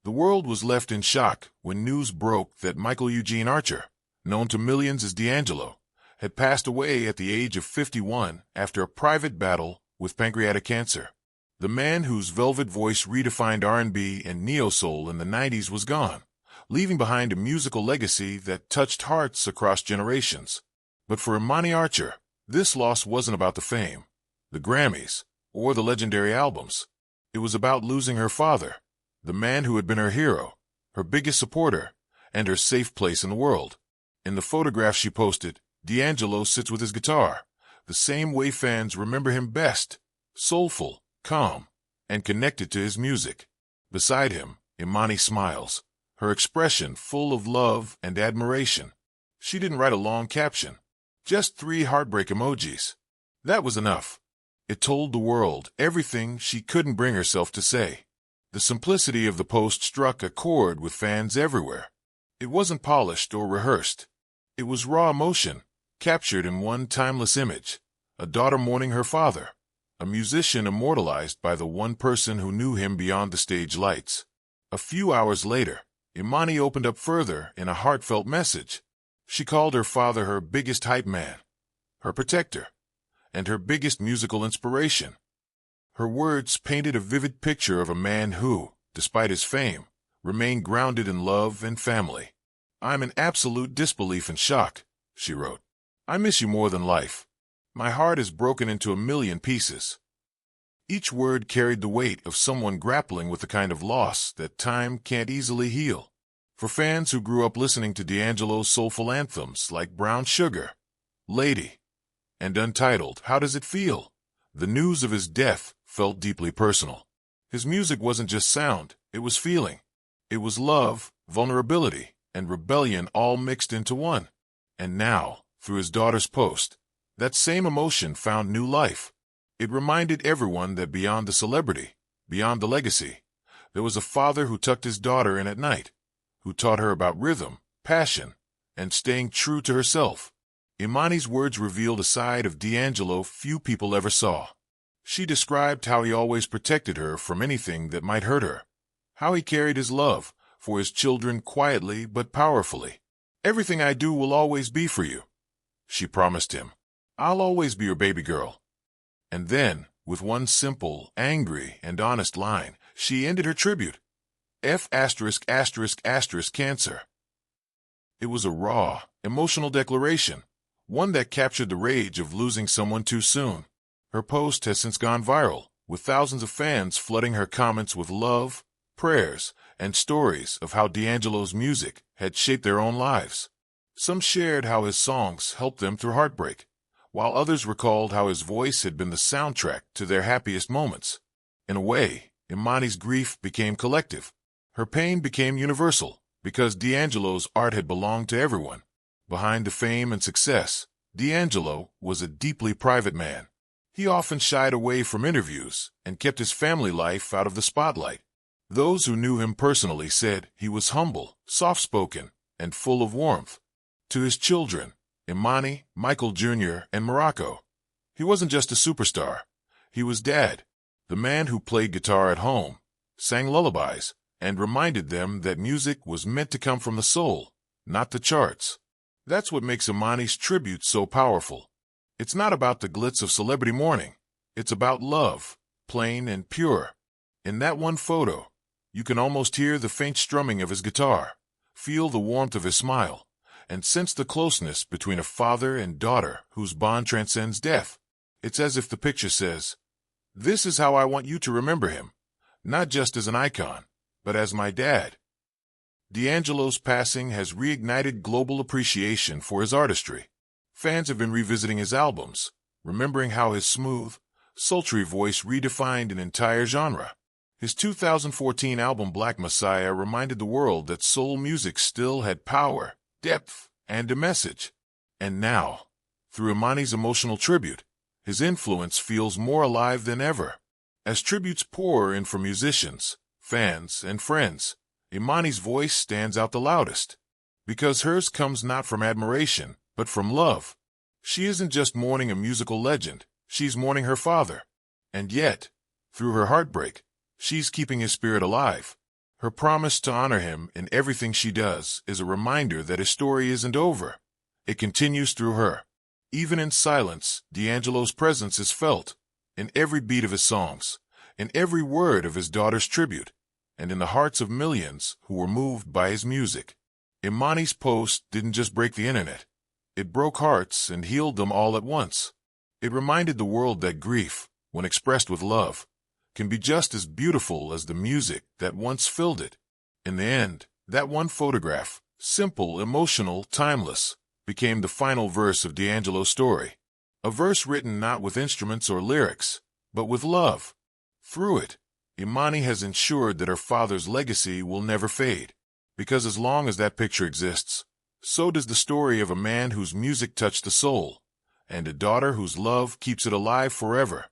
The world was left in shock when news broke that Michael Eugene Archer, known to millions as D'Angelo, had passed away at the age of 51 after a private battle with pancreatic cancer. The man whose velvet voice redefined R&B and neo-soul in the 90s was gone, leaving behind a musical legacy that touched hearts across generations. But for Imani Archer, this loss wasn't about the fame, the Grammys, or the legendary albums. It was about losing her father, the man who had been her hero, her biggest supporter, and her safe place in the world. In the photograph she posted, D'Angelo sits with his guitar, the same way fans remember him best, soulful, calm, and connected to his music. Beside him, Imani smiles, her expression full of love and admiration. She didn't write a long caption, just 3 heartbreak emojis. That was enough. It told the world everything she couldn't bring herself to say. The simplicity of the post struck a chord with fans everywhere. It wasn't polished or rehearsed. It was raw emotion, captured in one timeless image, a daughter mourning her father, a musician immortalized by the one person who knew him beyond the stage lights. A few hours later, Imani opened up further in a heartfelt message. She called her father her biggest hype man, her protector, and her biggest musical inspiration. Her words painted a vivid picture of a man who, despite his fame, remained grounded in love and family. "I'm in absolute disbelief and shock," she wrote. "I miss you more than life. My heart is broken into a million pieces." Each word carried the weight of someone grappling with the kind of loss that time can't easily heal. For fans who grew up listening to D'Angelo's soulful anthems like Brown Sugar, Lady, and Untitled, How Does It Feel?, the news of his death felt deeply personal. His music wasn't just sound, it was feeling. It was love, vulnerability, and rebellion all mixed into one. And now, through his daughter's post, that same emotion found new life. It reminded everyone that beyond the celebrity, beyond the legacy, there was a father who tucked his daughter in at night, who taught her about rhythm, passion, and staying true to herself. Imani's words revealed a side of D'Angelo few people ever saw. She described how he always protected her from anything that might hurt her, how he carried his love for his children quietly but powerfully. "Everything I do will always be for you," she promised him. "I'll always be your baby girl." And then, with one simple, angry, and honest line, she ended her tribute. F******cancer. It was a raw, emotional declaration, one that captured the rage of losing someone too soon. Her post has since gone viral, with thousands of fans flooding her comments with love, prayers, and stories of how D'Angelo's music had shaped their own lives. Some shared how his songs helped them through heartbreak, while others recalled how his voice had been the soundtrack to their happiest moments. In a way, Imani's grief became collective. Her pain became universal, because D'Angelo's art had belonged to everyone. Behind the fame and success, D'Angelo was a deeply private man. He often shied away from interviews and kept his family life out of the spotlight. Those who knew him personally said he was humble, soft-spoken, and full of warmth. To his children, Imani, Michael Jr., and Morocco, he wasn't just a superstar. He was Dad, the man who played guitar at home, sang lullabies, and reminded them that music was meant to come from the soul, not the charts. That's what makes Imani's tribute so powerful. It's not about the glitz of celebrity mourning. It's about love, plain and pure. In that one photo, you can almost hear the faint strumming of his guitar, feel the warmth of his smile, and sense the closeness between a father and daughter whose bond transcends death. It's as if the picture says, "This is how I want you to remember him, not just as an icon, but as my dad." D'Angelo's passing has reignited global appreciation for his artistry. Fans have been revisiting his albums, remembering how his smooth, sultry voice redefined an entire genre. His 2014 album Black Messiah reminded the world that soul music still had power, depth, and a message. And now, through Imani's emotional tribute, his influence feels more alive than ever. As tributes pour in from musicians, fans, and friends, Imani's voice stands out the loudest. Because hers comes not from admiration, but from love. She isn't just mourning a musical legend, she's mourning her father. And yet, through her heartbreak, she's keeping his spirit alive. Her promise to honor him in everything she does is a reminder that his story isn't over. It continues through her. Even in silence, D'Angelo's presence is felt, in every beat of his songs, in every word of his daughter's tribute, and in the hearts of millions who were moved by his music. Imani's post didn't just break the internet. It broke hearts and healed them all at once. It reminded the world that grief, when expressed with love, can be just as beautiful as the music that once filled it. In the end, that one photograph, simple, emotional, timeless, became the final verse of D'Angelo's story. A verse written not with instruments or lyrics, but with love. Through it, Imani has ensured that her father's legacy will never fade. Because as long as that picture exists, so does the story of a man whose music touched the soul, and a daughter whose love keeps it alive forever.